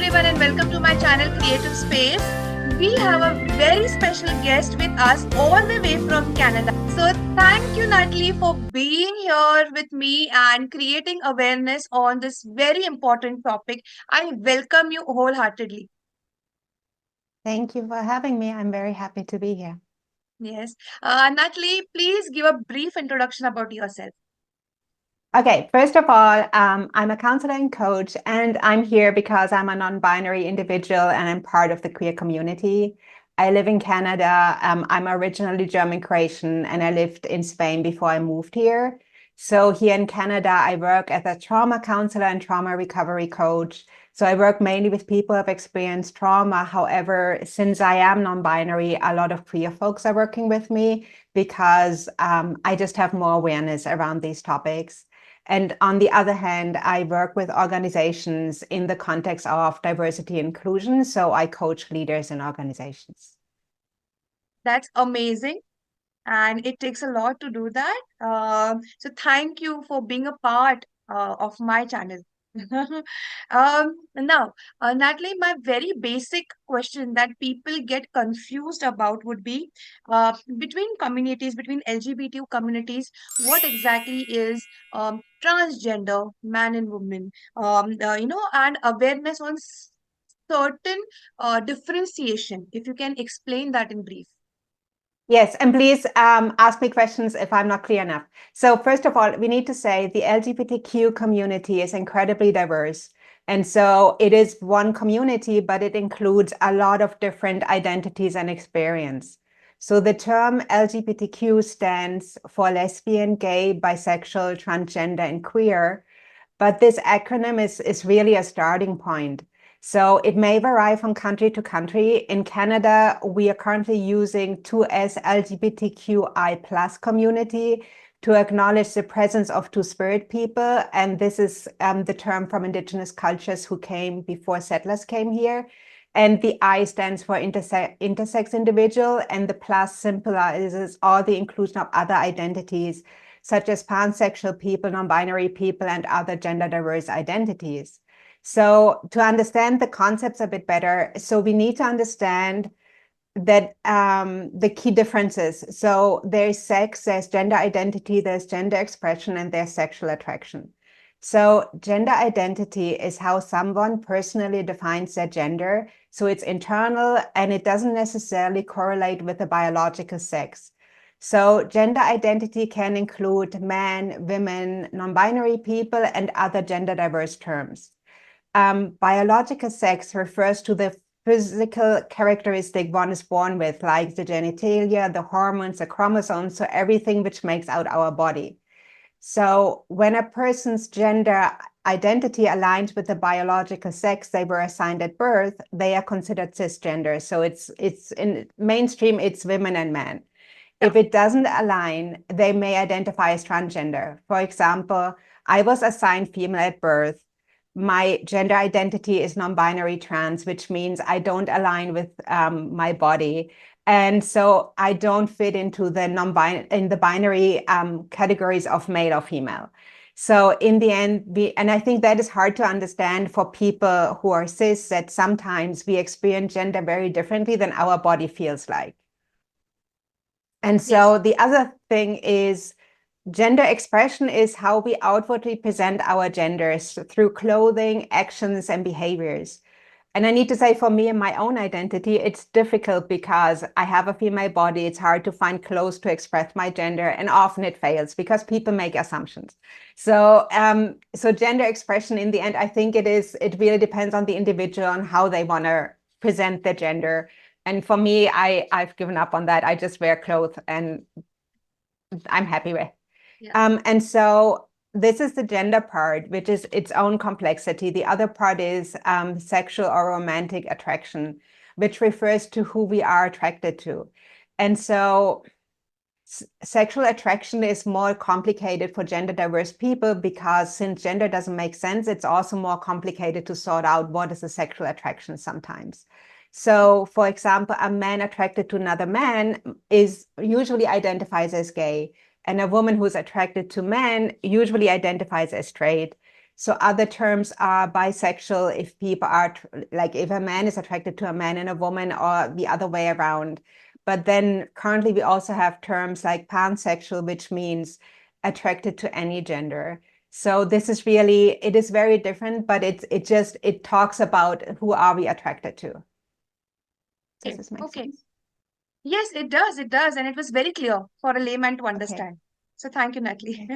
everyone and welcome to my channel Creative Space. We have a very special guest with us all the way from Canada. So thank you Natalie for being here with me and creating awareness on this very important topic. I welcome you wholeheartedly. Thank you for having me. I'm very happy to be here. Yes. Natalie, please give a brief introduction about yourself. Okay, first of all, I'm a counselor and coach, and I'm here because I'm a non-binary individual and I'm part of the queer community. I live in Canada. I'm originally German Croatian, and I lived in Spain before I moved here. So here in Canada, I work as a trauma counselor and trauma recovery coach. So I work mainly with people who have experienced trauma. However, since I am non-binary, a lot of queer folks are working with me because I just have more awareness around these topics. And on the other hand, I work with organizations in the context of diversity inclusion. So I coach leaders in organizations. That's amazing. And it takes a lot to do that. So thank you for being a part of my channel. Now, Natalie, my very basic question that people get confused about would be between communities, between LGBT communities, what exactly is transgender, man and woman, and awareness on certain differentiation. If you can explain that in brief. Yes, and please ask me questions if I'm not clear enough. So first of all, we need to say the LGBTQ community is incredibly diverse. And so it is one community, but it includes a lot of different identities and experience. So the term LGBTQ stands for lesbian, gay, bisexual, transgender, and queer. But this acronym is really a starting point. So it may vary from country to country. In Canada, we are currently using 2S LGBTQI plus community to acknowledge the presence of two-spirit people. And this is the term from Indigenous cultures who came before settlers came here. And the I stands for intersex individual, and the plus symbolizes all the inclusion of other identities, such as pansexual people, non-binary people, and other gender diverse identities. So to understand the concepts a bit better, so we need to understand that the key differences. So there's sex, there's gender identity, there's gender expression, and there's sexual attraction. So gender identity is how someone personally defines their gender. So it's internal and it doesn't necessarily correlate with the biological sex. So gender identity can include men, women, non-binary people, and other gender diverse terms. Biological sex refers to the physical characteristic one is born with, like the genitalia, the hormones, the chromosomes, so everything which makes out our body. So when a person's gender identity aligns with the biological sex they were assigned at birth, they are considered cisgender. So it's in mainstream, it's women and men. If it doesn't align, they may identify as transgender. For example, I was assigned female at birth. My gender identity is non-binary trans, which means I don't align with my body. And so I don't fit into the binary categories of male or female. So in the end, and I think that is hard to understand for people who are cis, that sometimes we experience gender very differently than our body feels like. And so the other thing is gender expression is how we outwardly present our genders through clothing, actions, and behaviors. And I need to say, for me and my own identity, it's difficult because I have a female body. It's hard to find clothes to express my gender, and often it fails because people make assumptions. So, so gender expression in the end, I think it really depends on the individual on how they want to present their gender. And for me, I've given up on that. I just wear clothes and I'm happy with. Yeah. And so this is the gender part, which is its own complexity. The other part is sexual or romantic attraction, which refers to who we are attracted to. And so sexual attraction is more complicated for gender diverse people because since gender doesn't make sense, it's also more complicated to sort out what is a sexual attraction sometimes. So, for example, a man attracted to another man is usually identifies as gay, and a woman who's attracted to men usually identifies as straight. So other terms are bisexual if people are like if a man is attracted to a man and a woman, or the other way around. But then currently we also have terms like pansexual, which means attracted to any gender. So this is really, it is very different, but it talks about who are we attracted to. Does Okay. this make Okay. sense? Yes, it does. It does. And it was very clear for a layman to Okay. understand. So thank you, Natalie.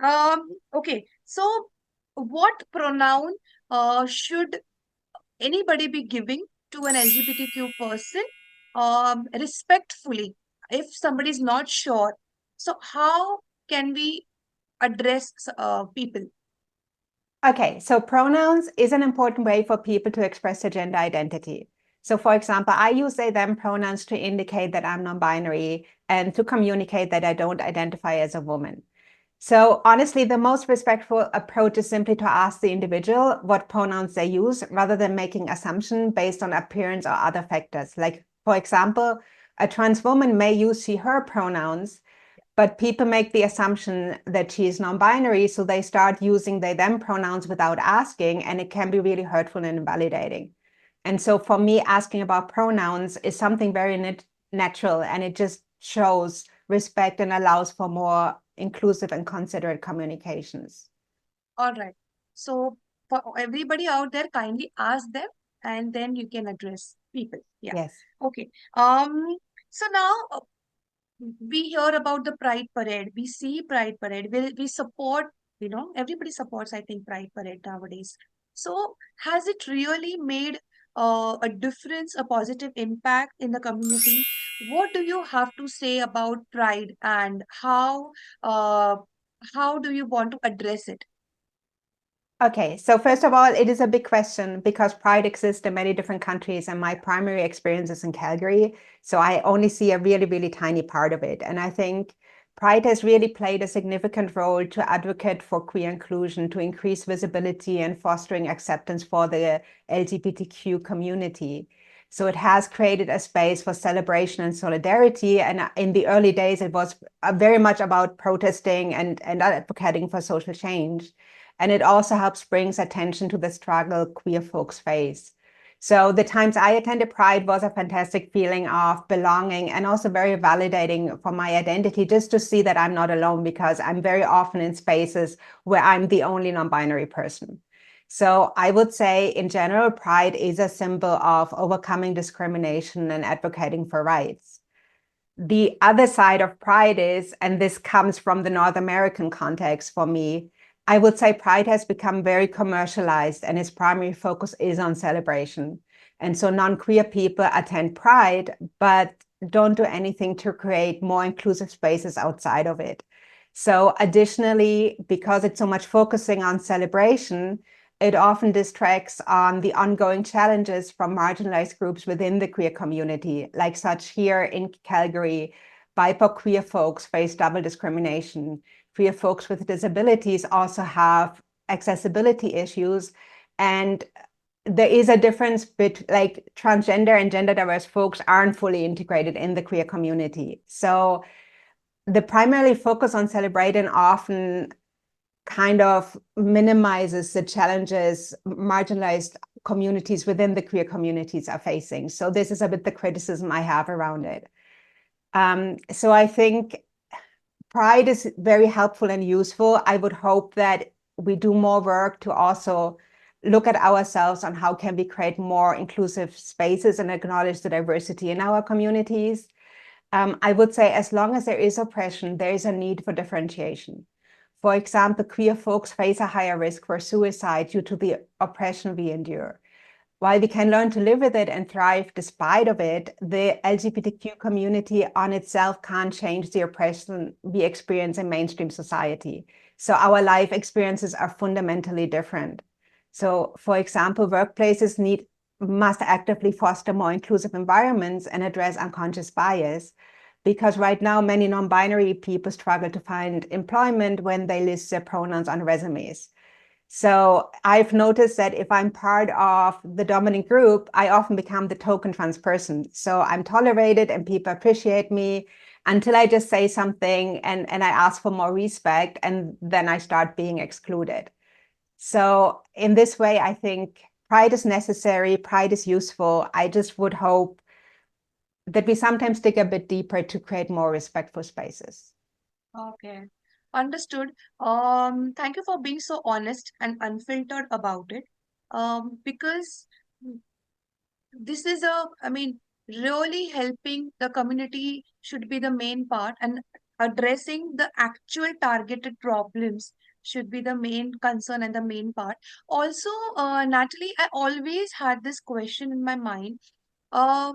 Okay. Okay. So what pronoun should anybody be giving to an LGBTQ person respectfully if somebody is not sure? So how can we address people? Okay, so pronouns is an important way for people to express their gender identity. So for example, I use they, them pronouns to indicate that I'm non-binary and to communicate that I don't identify as a woman. So honestly, the most respectful approach is simply to ask the individual what pronouns they use rather than making assumption based on appearance or other factors. Like, for example, a trans woman may use she, her pronouns, but people make the assumption that she is non-binary, so they start using they, them pronouns without asking, and it can be really hurtful and invalidating. And so for me, asking about pronouns is something very natural, and it just shows respect and allows for more inclusive and considerate communications. All right. So for everybody out there, kindly ask them and then you can address people. Yeah. Yes. Okay. So now we hear about the Pride Parade. We see Pride Parade. We support, everybody supports, I think, Pride Parade nowadays. So has it really made a difference, a positive impact in the community? What do you have to say about Pride and uh, how do you want to address it? Okay, so first of all, it is a big question because pride exists in many different countries, and my primary experience is in Calgary. So I only see a really, really tiny part of it. And I think pride has really played a significant role to advocate for queer inclusion, to increase visibility and fostering acceptance for the LGBTQ community. So it has created a space for celebration and solidarity. And in the early days, it was very much about protesting and advocating for social change. And it also helps brings attention to the struggle queer folks face. So the times I attended Pride was a fantastic feeling of belonging and also very validating for my identity, just to see that I'm not alone, because I'm very often in spaces where I'm the only non-binary person. So I would say in general, Pride is a symbol of overcoming discrimination and advocating for rights. The other side of pride is, and this comes from the North American context for me, I would say pride has become very commercialized and its primary focus is on celebration. And so non-queer people attend pride, but don't do anything to create more inclusive spaces outside of it. So additionally, because it's so much focusing on celebration, it often distracts on the ongoing challenges from marginalized groups within the queer community, like such here in Calgary. BIPOC queer folks face double discrimination. Queer folks with disabilities also have accessibility issues. And there is a difference between like transgender and gender diverse folks aren't fully integrated in the queer community. So the primarily focus on celebrating often kind of minimizes the challenges marginalized communities within the queer communities are facing. So this is a bit the criticism I have around it. So I think pride is very helpful and useful. I would hope that we do more work to also look at ourselves on how can we create more inclusive spaces and acknowledge the diversity in our communities. I would say as long as there is oppression, there is a need for differentiation. For example, queer folks face a higher risk for suicide due to the oppression we endure. While we can learn to live with it and thrive despite of it, the LGBTQ community on itself can't change the oppression we experience in mainstream society. So our life experiences are fundamentally different. So for example, workplaces must actively foster more inclusive environments and address unconscious bias, because right now many non-binary people struggle to find employment when they list their pronouns on resumes. So I've noticed that if I'm part of the dominant group, I often become the token trans person. So I'm tolerated and people appreciate me until I just say something and I ask for more respect, and then I start being excluded. So in this way, I think pride is necessary, pride is useful. I just would hope that we sometimes dig a bit deeper to create more respectful spaces. Okay. Understood. Thank you for being so honest and unfiltered about it. Because this is I mean, really helping the community should be the main part, and addressing the actual targeted problems should be the main concern and the main part. Also, Natalie, I always had this question in my mind. Uh,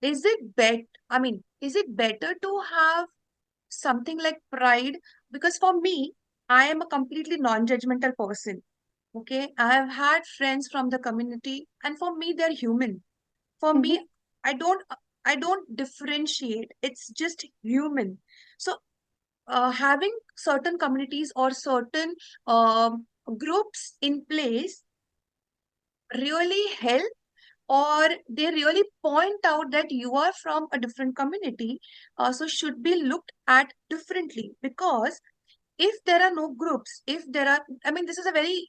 is it is it better to have something like pride? Because for me, I am a completely non-judgmental person. Okay, I have had friends from the community, and for me, they're human. For me, Mhm. I don't I don't differentiate. It's just human. So, having certain communities or certain groups in place really help, or they really point out that you are from a different community, so should be looked at differently. Because if there are no groups, if there are, this is a very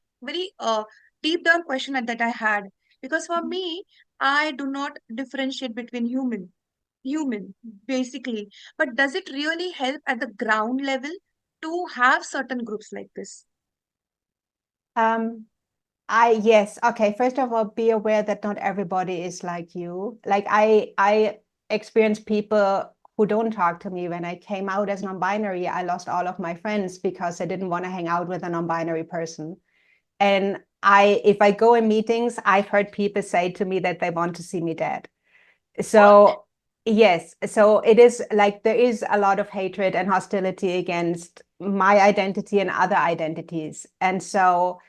deep down question that I had. Because for me, I do not differentiate between human basically. But does it really help at the ground level to have certain groups like this? Um, yes, okay. First of all, be aware that not everybody is like you. Like I experience people who don't talk to me. When I came out as non-binary, I lost all of my friends because I didn't want to hang out with a non-binary person. And if I go in meetings, I've heard people say to me that they want to see me dead. What? So yes, so it is like there is a lot of hatred and hostility against my identity and other identities. And so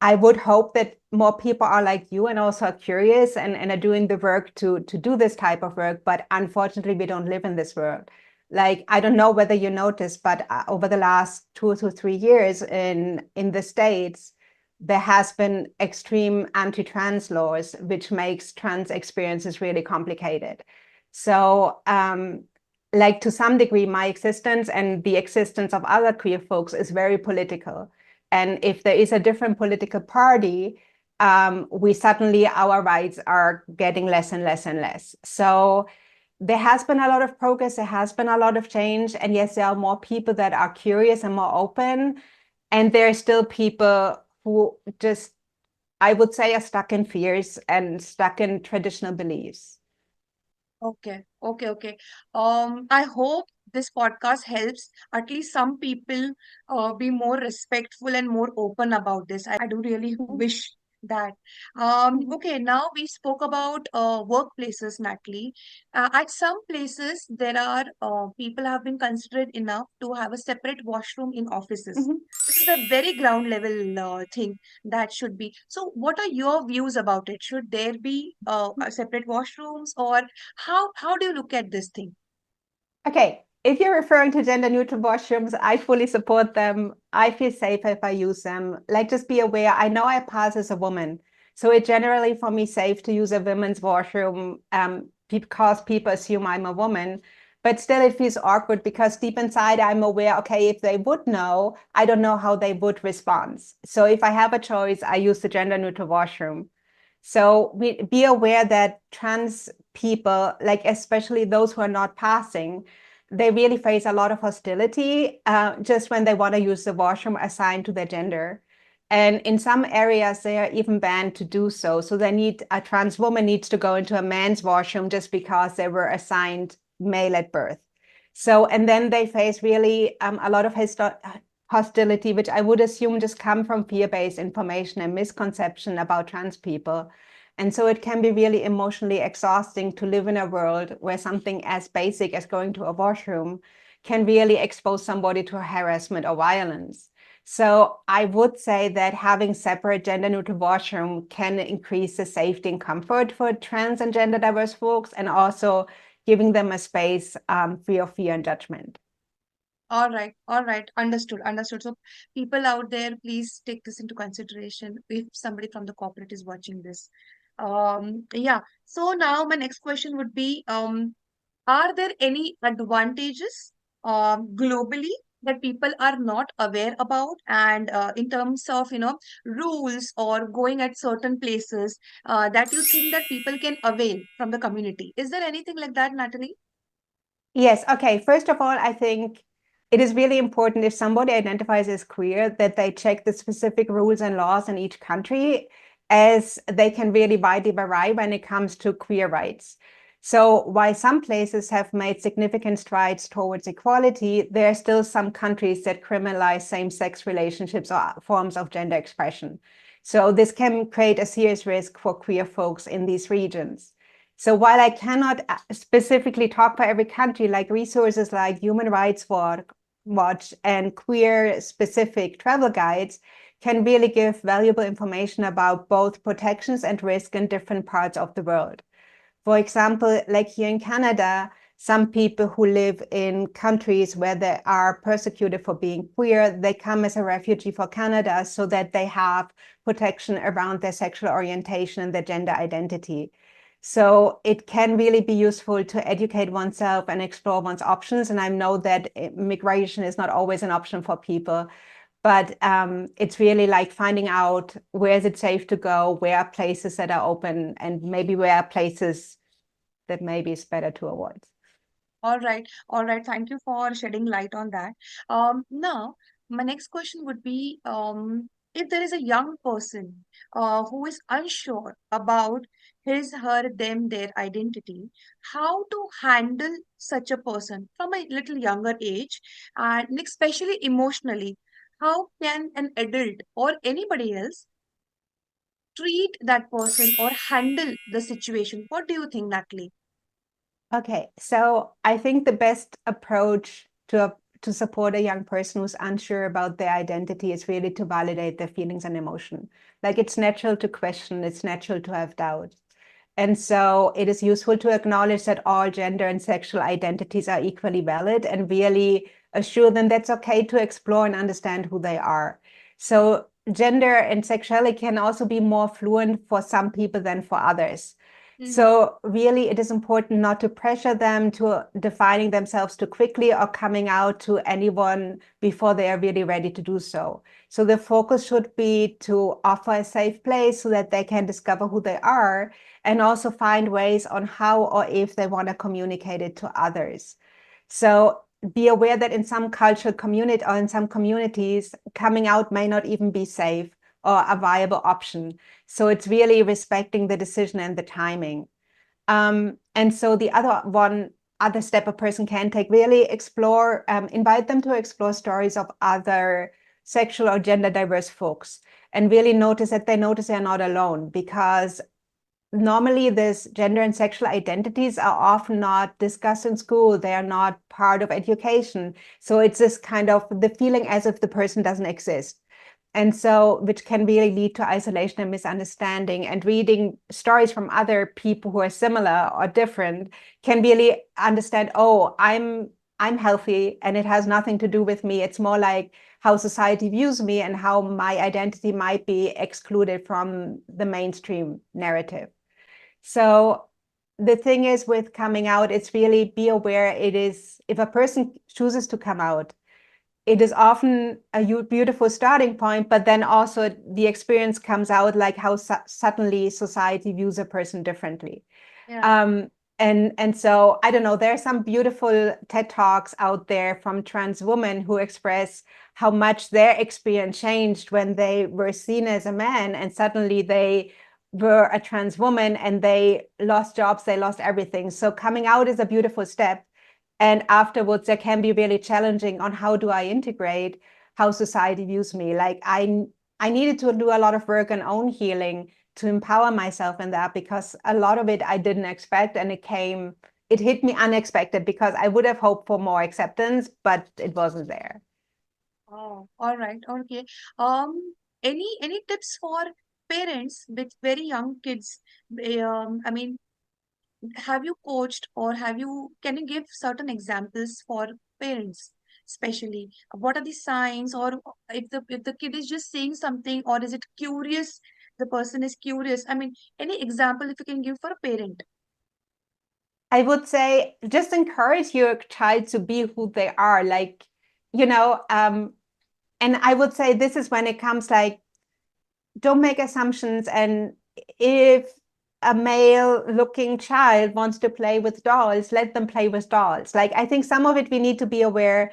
I would hope that more people are like you and also are curious and are doing the work to do this type of work. But unfortunately, we don't live in this world. Like, I don't know whether you noticed, but over the last 2 to 3 years in the States, there has been extreme anti-trans laws, which makes trans experiences really complicated. So, like to some degree, my existence and the existence of other queer folks is very political. And if there is a different political party, we suddenly, our rights are getting less and less and less. So there has been a lot of progress, there has been a lot of change. And yes, there are more people that are curious and more open. And there are still people who just, I would say, are stuck in fears and stuck in traditional beliefs. Okay, okay, okay. I hope this podcast helps at least some people be more respectful and more open about this. I do really Mhm, wish that. mhm, Okay, now we spoke about workplaces, Natalie. At some places, there are people have been considered enough to have a separate washroom in offices. mhm. This is a very ground level thing that should be. So, what are your views about it? Should there be a separate washrooms, or how do you look at this thing? Okay, if you're referring to gender neutral washrooms, I fully support them. I feel safe if I use them. Like, just be aware, I know I pass as a woman. So it generally for me safe to use a women's washroom because people assume I'm a woman. But still it feels awkward because deep inside I'm aware, okay, if they would know, I don't know how they would respond. So if I have a choice, I use the gender neutral washroom. So we be aware that trans people, like especially those who are not passing, they really face a lot of hostility just when they want to use the washroom assigned to their gender. And in some areas, they are even banned to do so. So a trans woman needs to go into a man's washroom just because they were assigned male at birth. So, and then they face really a lot of hostility, which I would assume just come from fear-based information and misconception about trans people. And so it can be really emotionally exhausting to live in a world where something as basic as going to a washroom can really expose somebody to harassment or violence. So I would say that having separate gender neutral washroom can increase the safety and comfort for trans and gender diverse folks, and also giving them a space free of fear and judgment. All right, understood, understood. So people out there, please take this into consideration if somebody from the corporate is watching this. Yeah. So now my next question would be, are there any advantages globally that people are not aware about, and in terms of rules or going at certain places that you think that people can avail from the community? Is there anything like that, Natalie? Yes. Okay. First of all, I think it is really important if somebody identifies as queer that they check the specific rules and laws in each country, as they can really widely vary when it comes to queer rights. So while some places have made significant strides towards equality, there are still some countries that criminalize same-sex relationships or forms of gender expression. So this can create a serious risk for queer folks in these regions. So while I cannot specifically talk for every country, like resources like Human Rights Watch and queer specific travel guides can really give valuable information about both protections and risk in different parts of the world. For example, like here in Canada, some people who live in countries where they are persecuted for being queer, they come as a refugee for Canada so that they have protection around their sexual orientation and their gender identity. So it can really be useful to educate oneself and explore one's options. And I know that migration is not always an option for people, but it's really like finding out where is it safe to go, where are places that are open, and maybe where are places that maybe it's better to avoid. All right, all right. Thank you for shedding light on that. Now, my next question would be, if there is a young person who is unsure about his, her, them, their identity, how to handle such a person from a little younger age, and especially emotionally, how can an adult or anybody else treat that person or handle the situation? What do you think, Natalie? Okay, so I think the best approach to support a young person who's unsure about their identity is really to validate their feelings and emotion. Like it's natural to question, it's natural to have doubt. And so it is useful to acknowledge that all gender and sexual identities are equally valid and really assure them that's okay to explore and understand who they are. So gender and sexuality can also be more fluent for some people than for others. Mm-hmm. So really, it is important not to pressure them to defining themselves too quickly or coming out to anyone before they are really ready to do so. So the focus should be to offer a safe place so that they can discover who they are and also find ways on how or if they want to communicate it to others. So be aware that in some cultural community or in some communities, coming out may not even be safe or a viable option. So it's really respecting the decision and the timing. And so the other step a person can take, really explore, invite them to explore stories of other sexual or gender diverse folks and really notice that they notice they're not alone, because normally this gender and sexual identities are often not discussed in school. They are not part of education. So it's this kind of the feeling as if the person doesn't exist. And so, which can really lead to isolation and misunderstanding. And reading stories from other people who are similar or different can really understand, oh, I'm healthy and it has nothing to do with me. It's more like how society views me and how my identity might be excluded from the mainstream narrative. So the thing is with coming out, it's really be aware it is, if a person chooses to come out, it is often a beautiful starting point, but then also the experience comes out like how suddenly society views a person differently. Yeah. Um, and so I don't know, there are some beautiful TED Talks out there from trans women who express how much their experience changed when they were seen as a man and suddenly they were a trans woman and they lost jobs, they lost everything. So coming out is a beautiful step. And afterwards, there can be really challenging on how do I integrate how society views me. Like I needed to do a lot of work on own healing to empower myself in that, because a lot of it I didn't expect, and it hit me unexpected because I would have hoped for more acceptance, but it wasn't there. Oh, all right. Okay. Any tips for parents with very young kids? I mean, have you coached or can you give certain examples for parents, especially what are the signs, or if the kid is just saying something, or is it curious, the person is curious? I mean, any example if you can give for a parent? I would say just encourage your child to be who they are. Like you know, and I would say this is when it comes like, don't make assumptions. And if a male looking child wants to play with dolls, let them play with dolls. Like, I think some of it we need to be aware.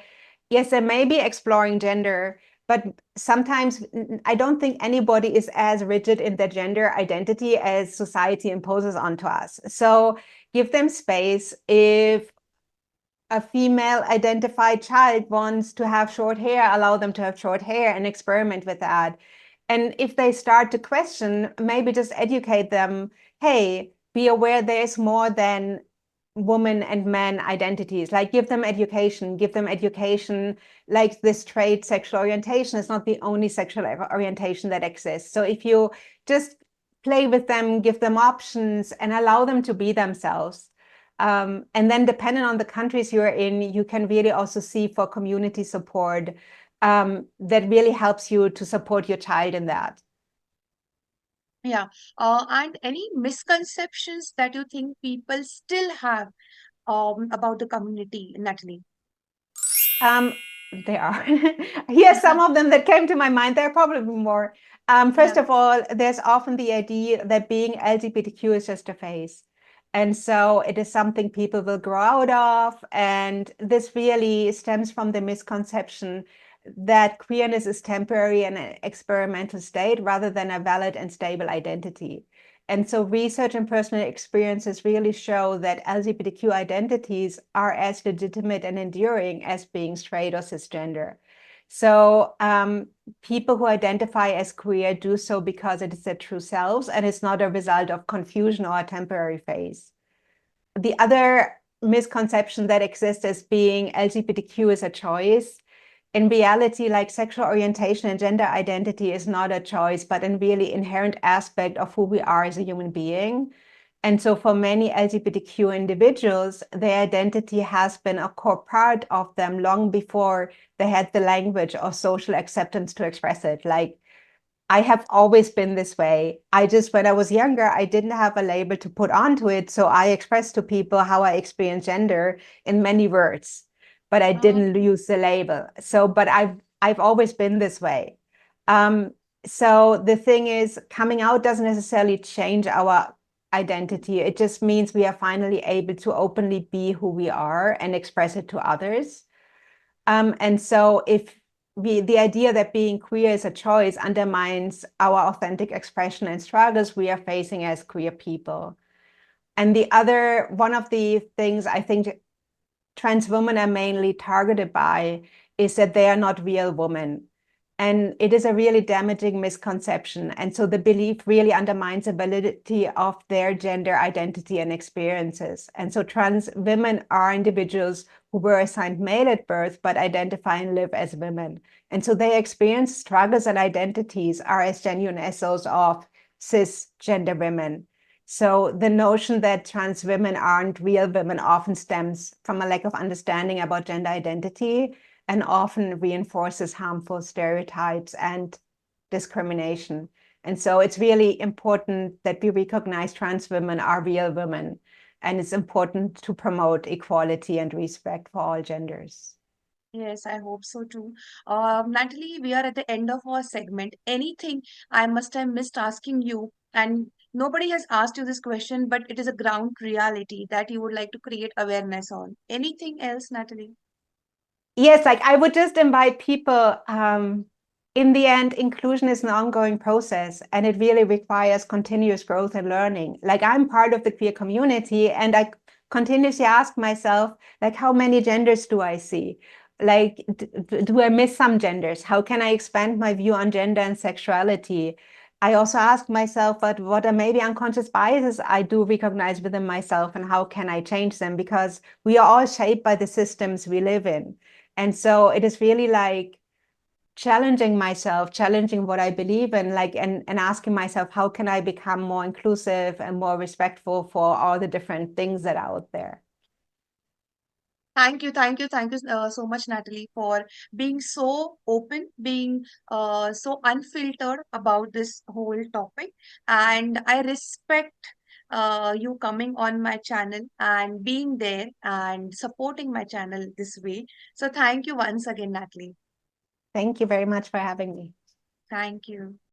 Yes, they may be exploring gender, but sometimes I don't think anybody is as rigid in their gender identity as society imposes onto us. So give them space. If a female identified child wants to have short hair, allow them to have short hair and experiment with that. And if they start to question, maybe just educate them. Hey, be aware there's more than woman and man identities. Like give them education. Like this trait, sexual orientation is not the only sexual orientation that exists. So if you just play with them, give them options, and allow them to be themselves. And then depending on the countries you're in, you can really also see for community support that really helps you to support your child in that. Yeah. And any misconceptions that you think people still have about the community, Natalie? Um, there are. Here's some of them that came to my mind. There are probably more. First Yeah. of all, there's often the idea that being LGBTQ is just a phase. And so it is something people will grow out of. And this really stems from the misconception that queerness is temporary and an experimental state rather than a valid and stable identity. And so research and personal experiences really show that LGBTQ identities are as legitimate and enduring as being straight or cisgender. So people who identify as queer do so because it is their true selves and it's not a result of confusion or a temporary phase. The other misconception that exists as being LGBTQ is a choice. In reality, like sexual orientation and gender identity is not a choice, but a really inherent aspect of who we are as a human being. And so for many LGBTQ individuals, their identity has been a core part of them long before they had the language or social acceptance to express it. Like I have always been this way. I just, when I was younger, I didn't have a label to put onto it. So I expressed to people how I experience gender in many words, but I didn't Um, use the label. So, but I've always been this way. Um, so the thing is, coming out doesn't necessarily change our identity. It just means we are finally able to openly be who we are and express it to others. And so if the idea that being queer is a choice undermines our authentic expression and struggles we are facing as queer people. And the other, one of the things I think trans women are mainly targeted by is that they are not real women. And it is a really damaging misconception. And so the belief really undermines the validity of their gender identity and experiences. And so trans women are individuals who were assigned male at birth, but identify and live as women. And so their experience, struggles, and identities are as genuine as those of cisgender women. So the notion that trans women aren't real women often stems from a lack of understanding about gender identity and often reinforces harmful stereotypes and discrimination. And so it's really important that we recognize trans women are real women. And it's important to promote equality and respect for all genders. yes, I hope so too. Natalie, we are at the end of our segment. Anything I must have missed asking you, and nobody has asked you this question, but it is a ground reality that you would like to create awareness on. Anything else, Natalie? Yes, like I would just invite people. In the end, inclusion is an ongoing process and it really requires continuous growth and learning. Like I'm part of the queer community and I continuously ask myself, like, how many genders do I see? Like, do I miss some genders? How can I expand my view on gender and sexuality? I also ask myself, but what are maybe unconscious biases I do recognize within myself and how can I change them? Because we are all shaped by the systems we live in. And so it is really like challenging myself, challenging what I believe in, like, and asking myself, how can I become more inclusive and more respectful for all the different things that are out there? Thank you so much, Natalie, for being so open, being so unfiltered about this whole topic. And I respect you coming on my channel and being there and supporting my channel this way. So thank you once again, Natalie. Thank you very much for having me. Thank you.